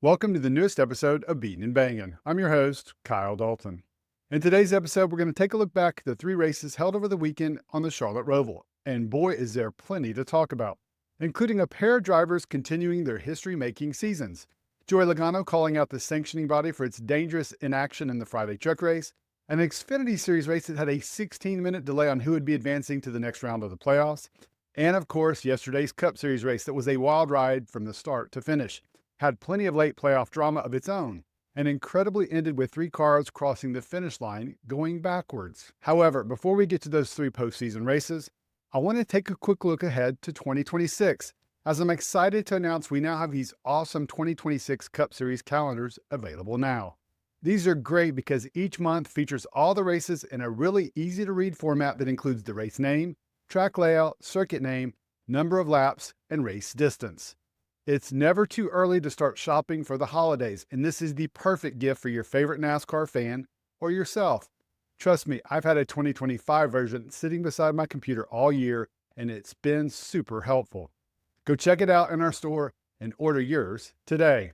Welcome to the newest episode of Beatin' and Bangin'. I'm your host, Kyle Dalton. In today's episode, we're going to take a look back at the three races held over the weekend on the Charlotte Roval. And boy, is there plenty to talk about, including a pair of drivers continuing their history-making seasons. Joey Logano calling out the sanctioning body for its dangerous inaction in the Friday truck race, an Xfinity Series race that had a 16-minute delay on who would be advancing to the next round of the playoffs, and of course, yesterday's Cup Series race that was a wild ride from the start to finish. Had plenty of late playoff drama of its own, and incredibly ended with three cars crossing the finish line going backwards. However, before we get to those three postseason races, I want to take a quick look ahead to 2026, as I'm excited to announce we now have these awesome 2026 Cup Series calendars available now. These are great because each month features all the races in a really easy to read format that includes the race name, track layout, circuit name, number of laps, and race distance. It's never too early to start shopping for the holidays, and this is the perfect gift for your favorite NASCAR fan or yourself. Trust me, I've had a 2025 version sitting beside my computer all year, and it's been super helpful. Go check it out in our store and order yours today.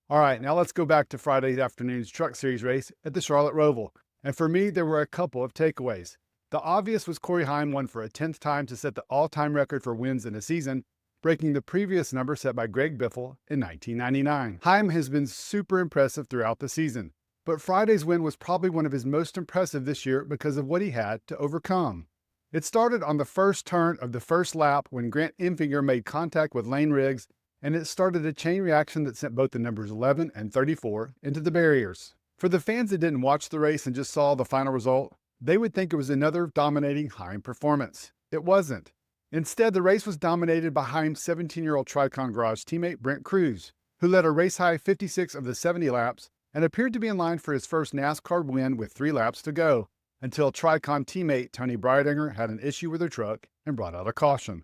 All right, now let's go back to Friday afternoon's Truck Series race at the Charlotte Roval. And for me, there were a couple of takeaways. The obvious was Corey Heim won for a 10th time to set the all-time record for wins in a season, breaking the previous number set by Greg Biffle in 1999. Heim has been super impressive throughout the season, but Friday's win was probably one of his most impressive this year because of what he had to overcome. It started on the first turn of the first lap when Grant Enfinger made contact with Lane Riggs, and it started a chain reaction that sent both the numbers 11 and 34 into the barriers. For the fans that didn't watch the race and just saw the final result, they would think it was another dominating Heim performance. It wasn't. Instead, the race was dominated by Heim's 17-year-old Tricon Garage teammate Brent Cruz, who led a race-high 56 of the 70 laps and appeared to be in line for his first NASCAR win with 3 laps to go, until Tricon teammate Tony Breidinger had an issue with her truck and brought out a caution.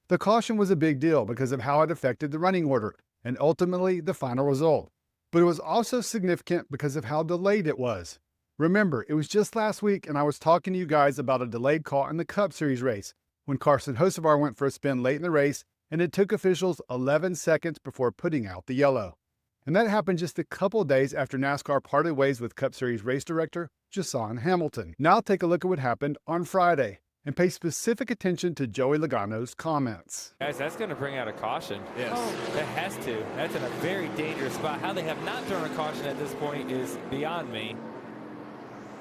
The caution was a big deal because of how it affected the running order and ultimately the final result, but it was also significant because of how delayed it was. Remember, it was just last week and I was talking to you guys about a delayed call in the Cup Series race, when Carson Hocevar went for a spin late in the race, and it took officials 11 seconds before putting out the yellow. And that happened just a couple days after NASCAR parted ways with Cup Series race director Jason Hamilton. Now take a look at what happened on Friday, and pay specific attention to Joey Logano's comments. Guys, that's going to bring out a caution. Yes. Oh, that has to. That's in a very dangerous spot. How they have not thrown a caution at this point is beyond me.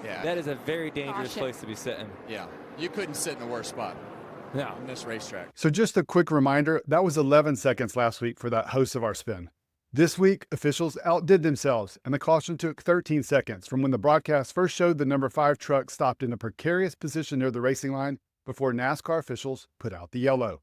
Yeah. That is a very dangerous place to be sitting. Yeah. You couldn't sit in a worse spot. No. In this racetrack. So just a quick reminder, that was 11 seconds last week for that Hocevar spin. This week, officials outdid themselves, and the caution took 13 seconds from when the broadcast first showed the number 5 truck stopped in a precarious position near the racing line before NASCAR officials put out the yellow.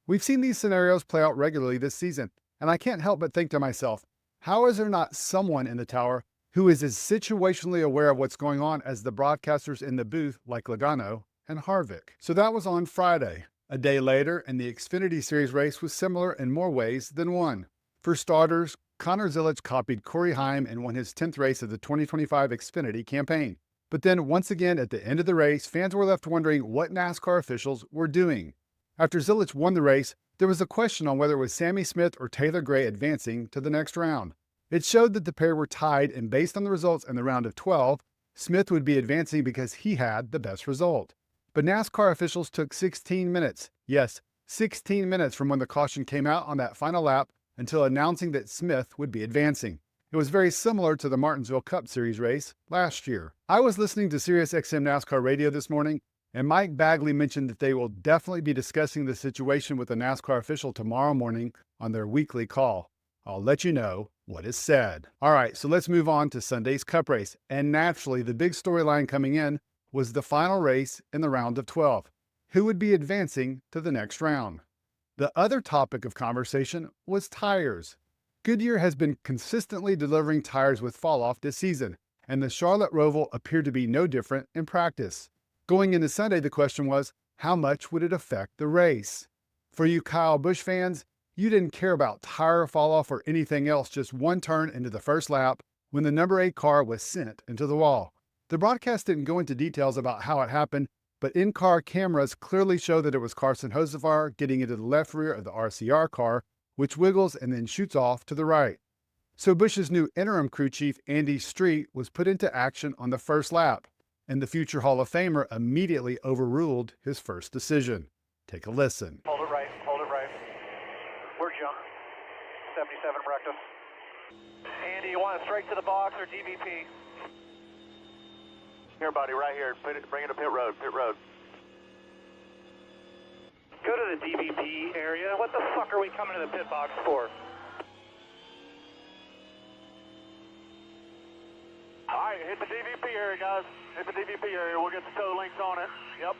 We've seen these scenarios play out regularly this season, and I can't help but think to myself, how is there not someone in the tower who is as situationally aware of what's going on as the broadcasters in the booth like Logano and Harvick? So that was on Friday. A day later, and the Xfinity Series race was similar in more ways than one. For starters, Connor Zilisch copied Corey Heim and won his 10th race of the 2025 Xfinity campaign. But then once again at the end of the race, fans were left wondering what NASCAR officials were doing. After Zilisch won the race, there was a question on whether it was Sammy Smith or Taylor Gray advancing to the next round. It showed that the pair were tied, and based on the results in the round of 12, Smith would be advancing because he had the best result. But NASCAR officials took 16 minutes, yes, 16 minutes from when the caution came out on that final lap until announcing that Smith would be advancing. It was very similar to the Martinsville Cup Series race last year. I was listening to SiriusXM NASCAR radio this morning, and Mike Bagley mentioned that they will definitely be discussing the situation with a NASCAR official tomorrow morning on their weekly call. I'll let you know what is said. All right, so let's move on to Sunday's Cup race. And naturally, the big storyline coming in was the final race in the round of 12. Who would be advancing to the next round? The other topic of conversation was tires. Goodyear has been consistently delivering tires with fall-off this season, and the Charlotte Roval appeared to be no different in practice. Going into Sunday, the question was, how much would it affect the race? For you Kyle Busch fans, you didn't care about tire fall-off or anything else, just one turn into the first lap when the number 8 car was sent into the wall. The broadcast didn't go into details about how it happened, but in-car cameras clearly show that it was Carson Hocevar getting into the left rear of the RCR car, which wiggles and then shoots off to the right. So Busch's new interim crew chief, Andy Street, was put into action on the first lap, and the future Hall of Famer immediately overruled his first decision. Take a listen. Hold it right, hold it right. Where'd you? 77 practice. Andy, you want it straight to the box or DVP? Here, buddy, right here. Bring it to pit road, pit road. Go to the DVP area. What the fuck are we coming to the pit box for? All right, hit the DVP area, guys. Hit the DVP area. We'll get the tow links on it. Yep.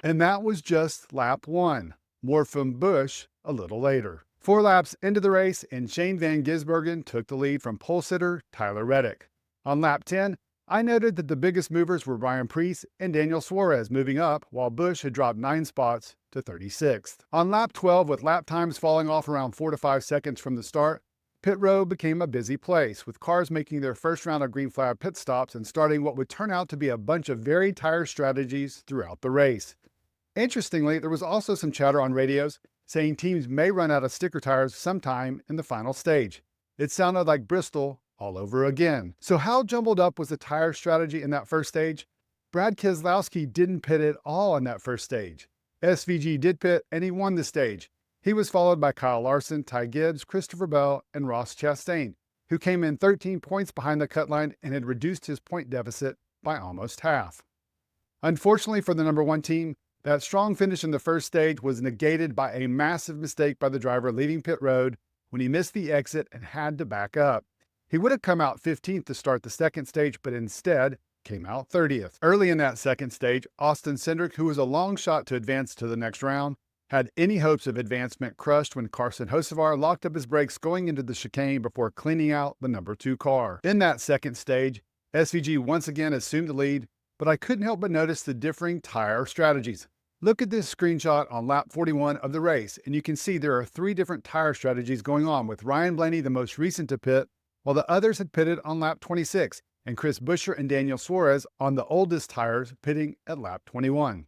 And that was just lap 1. More from Busch a little later. 4 laps into the race, and Shane Van Gisbergen took the lead from pole sitter Tyler Reddick. On lap 10, I noted that the biggest movers were Brian Preece and Daniel Suarez moving up, while Busch had dropped 9 spots to 36th. On lap 12, with lap times falling off around 4 to 5 seconds from the start, pit road became a busy place, with cars making their first round of green flag pit stops and starting what would turn out to be a bunch of varied tire strategies throughout the race. Interestingly, there was also some chatter on radios saying teams may run out of sticker tires sometime in the final stage. It sounded like Bristol all over again. So how jumbled up was the tire strategy in that first stage? Brad Keselowski didn't pit at all in that first stage. SVG did pit, and he won the stage. He was followed by Kyle Larson, Ty Gibbs, Christopher Bell, and Ross Chastain, who came in 13 points behind the cut line and had reduced his point deficit by almost half. Unfortunately for the number 1 team, that strong finish in the first stage was negated by a massive mistake by the driver leaving pit road when he missed the exit and had to back up. He would have come out 15th to start the second stage, but instead came out 30th. Early in that second stage, Austin Cindric, who was a long shot to advance to the next round, had any hopes of advancement crushed when Carson Hocevar locked up his brakes going into the chicane before cleaning out the number 2 car. In that second stage, SVG once again assumed the lead, but I couldn't help but notice the differing tire strategies. Look at this screenshot on lap 41 of the race, and you can see there are 3 different tire strategies going on, with Ryan Blaney the most recent to pit, while the others had pitted on lap 26, and Chris Buescher and Daniel Suarez on the oldest tires pitting at lap 21.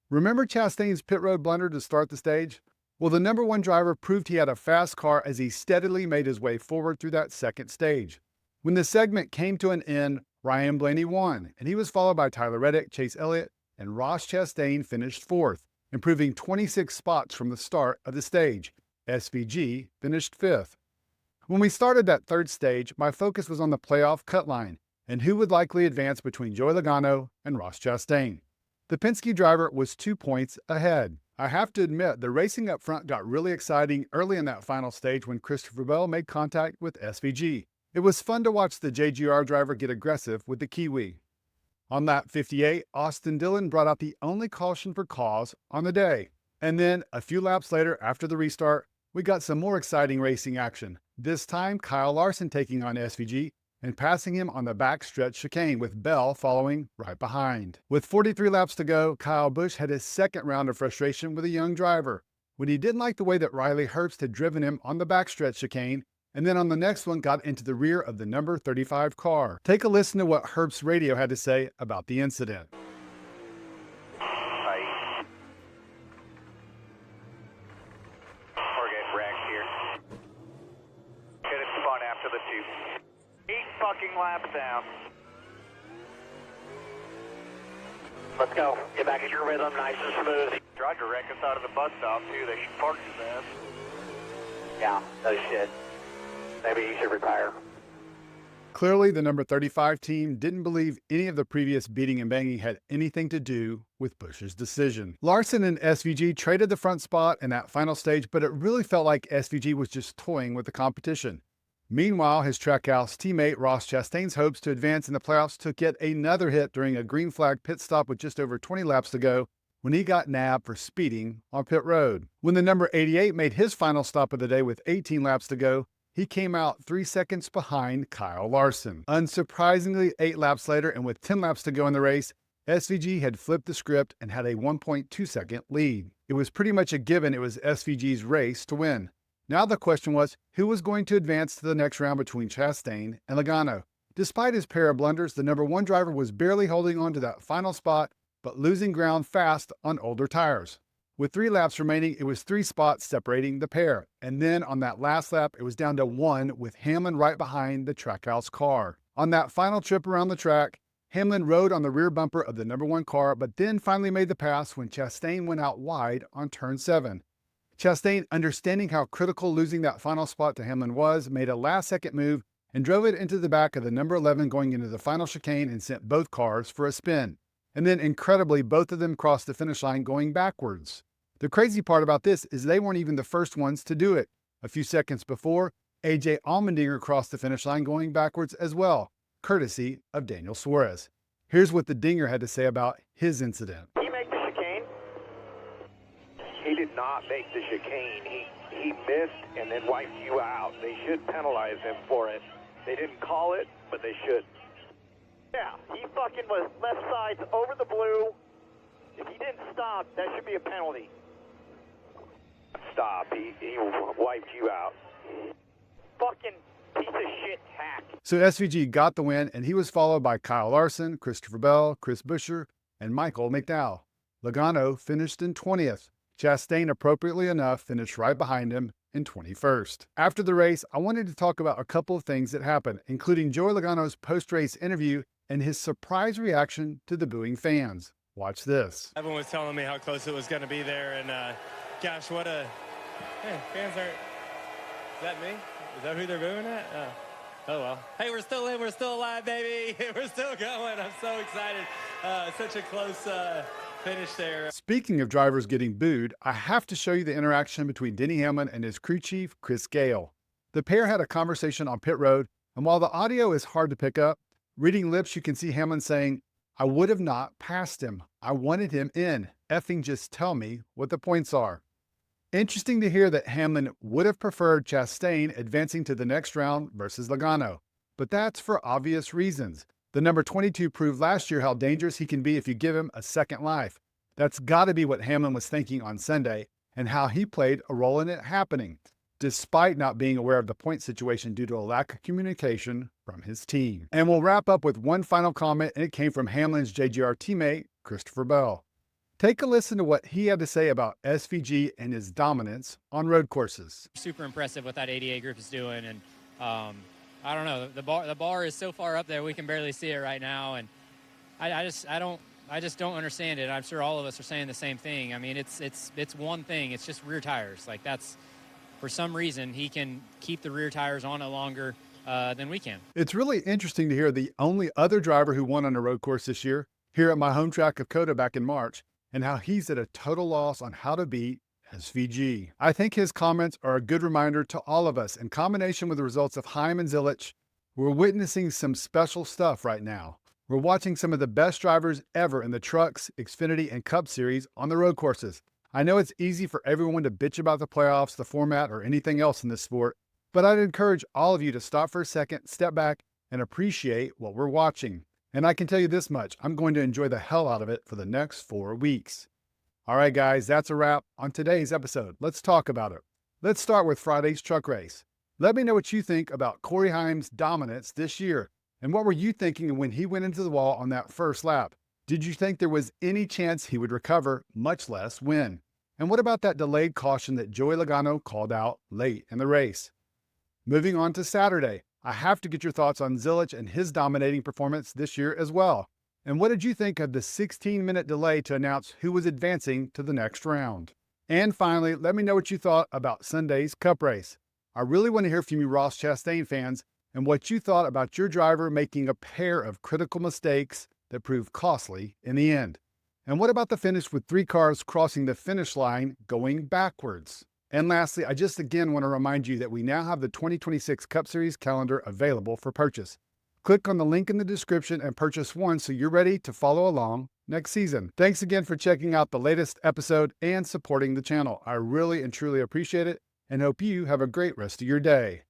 Remember Chastain's pit road blunder to start the stage? Well, the number 1 driver proved he had a fast car as he steadily made his way forward through that second stage. When the segment came to an end, Ryan Blaney won, and he was followed by Tyler Reddick, Chase Elliott, and Ross Chastain finished 4th, improving 26 spots from the start of the stage. SVG finished 5th. When we started that third stage, my focus was on the playoff cut line and who would likely advance between Joey Logano and Ross Chastain. The Penske driver was 2 points ahead. I have to admit, the racing up front got really exciting early in that final stage when Christopher Bell made contact with SVG. It was fun to watch the JGR driver get aggressive with the Kiwi. On lap 58, Austin Dillon brought out the only caution for cause on the day. And then, a few laps later after the restart, we got some more exciting racing action. This time, Kyle Larson taking on SVG and passing him on the backstretch chicane, with Bell following right behind. With 43 laps to go, Kyle Busch had his second round of frustration with a young driver, when he didn't like the way that Riley Herbst had driven him on the backstretch chicane, and then on the next one got into the rear of the number 35 car. Take a listen to what Herbst's radio had to say about the incident. Hi. We're getting wrecked here. Get it spun after the 2. 8 fucking laps down. Let's go. Get back in your rhythm, nice and smooth. Tried to wreck us out of the bus stop, too. They should park his ass. Yeah, no shit. Maybe he should retire. Clearly, the number 35 team didn't believe any of the previous beating and banging had anything to do with Busch's decision. Larson and SVG traded the front spot in that final stage, but it really felt like SVG was just toying with the competition. Meanwhile, his Trackhouse teammate Ross Chastain's hopes to advance in the playoffs took yet another hit during a green flag pit stop with just over 20 laps to go, when he got nabbed for speeding on pit road. When the number 88 made his final stop of the day with 18 laps to go, he came out 3 seconds behind Kyle Larson. Unsurprisingly, 8 laps later and with 10 laps to go in the race, SVG had flipped the script and had a 1.2 second lead. It was pretty much a given it was SVG's race to win. Now the question was, who was going to advance to the next round between Chastain and Logano? Despite his pair of blunders, the number 1 driver was barely holding on to that final spot, but losing ground fast on older tires. With 3 laps remaining, it was 3 spots separating the pair. And then on that last lap, it was down to 1 with Hamlin right behind the Trackhouse car. On that final trip around the track, Hamlin rode on the rear bumper of the number 1 car, but then finally made the pass when Chastain went out wide on turn 7. Chastain, understanding how critical losing that final spot to Hamlin was, made a last-second move and drove it into the back of the number 11 going into the final chicane and sent both cars for a spin. And then, incredibly, both of them crossed the finish line going backwards. The crazy part about this is they weren't even the first ones to do it. A few seconds before, A.J. Allmendinger crossed the finish line going backwards as well, courtesy of Daniel Suarez. Here's what the Dinger had to say about his incident. Did he make the chicane? He did not make the chicane. He missed and then wiped you out. They should penalize him for it. They didn't call it, but they should. Yeah, he fucking was left sides over the blue. If he didn't stop, that should be a penalty. Stop. He wiped you out. Fucking piece of shit hack. So SVG got the win, and he was followed by Kyle Larson, Christopher Bell, Chris Buescher, and Michael McDowell. Logano finished in 20th. Chastain, appropriately enough, finished right behind him in 21st. After the race, I wanted to talk about a couple of things that happened, including Joey Logano's post-race interview and his surprise reaction to the booing fans. Watch this. Everyone was telling me how close it was going to be there, and gosh, what a... Man, fans aren't... Is that me? Is that who they're booing at? Oh, well. Hey, we're still in. We're still alive, baby. We're still going. I'm so excited. Such a close finish there. Speaking of drivers getting booed, I have to show you the interaction between Denny Hamlin and his crew chief, Chris Gale. The pair had a conversation on pit road, and while the audio is hard to pick up, reading lips, you can see Hamlin saying, "I would have not passed him. I wanted him in. Effing just tell me what the points are." Interesting to hear that Hamlin would have preferred Chastain advancing to the next round versus Logano, but that's for obvious reasons. The number 22 proved last year how dangerous he can be if you give him a second life. That's got to be what Hamlin was thinking on Sunday, and how he played a role in it happening, despite not being aware of the point situation due to a lack of communication from his team. And we'll wrap up with one final comment, and it came from Hamlin's JGR teammate, Christopher Bell. Take a listen to what he had to say about SVG and his dominance on road courses. Super impressive what that 88 group is doing, and I don't know, the bar is so far up there we can barely see it right now, and I just don't understand it. I'm sure all of us are saying the same thing. I mean, it's one thing. It's just rear tires. Like, that's, for some reason, he can keep the rear tires on it longer than we can. It's really interesting to hear the only other driver who won on a road course this year, here at my home track of COTA back in March, and how he's at a total loss on how to beat SVG. I think his comments are a good reminder to all of us. In combination with the results of Heim and Zilich, we're witnessing some special stuff right now. We're watching some of the best drivers ever in the Trucks, Xfinity, and Cup Series on the road courses. I know it's easy for everyone to bitch about the playoffs, the format, or anything else in this sport, but I'd encourage all of you to stop for a second, step back, and appreciate what we're watching. And I can tell you this much, I'm going to enjoy the hell out of it for the next 4 weeks. All right, guys, that's a wrap on today's episode. Let's talk about it. Let's start with Friday's truck race. Let me know what you think about Corey Heim's dominance this year. And what were you thinking when he went into the wall on that first lap? Did you think there was any chance he would recover, much less win? And what about that delayed caution that Joey Logano called out late in the race? Moving on to Saturday, I have to get your thoughts on Zilich and his dominating performance this year as well. And what did you think of the 16-minute delay to announce who was advancing to the next round? And finally, let me know what you thought about Sunday's Cup race. I really want to hear from you Ross Chastain fans and what you thought about your driver making a pair of critical mistakes that proved costly in the end. And what about the finish with 3 cars crossing the finish line going backwards? And lastly, I just again want to remind you that we now have the 2026 Cup Series calendar available for purchase. Click on the link in the description and purchase one so you're ready to follow along next season. Thanks again for checking out the latest episode and supporting the channel. I really and truly appreciate it and hope you have a great rest of your day.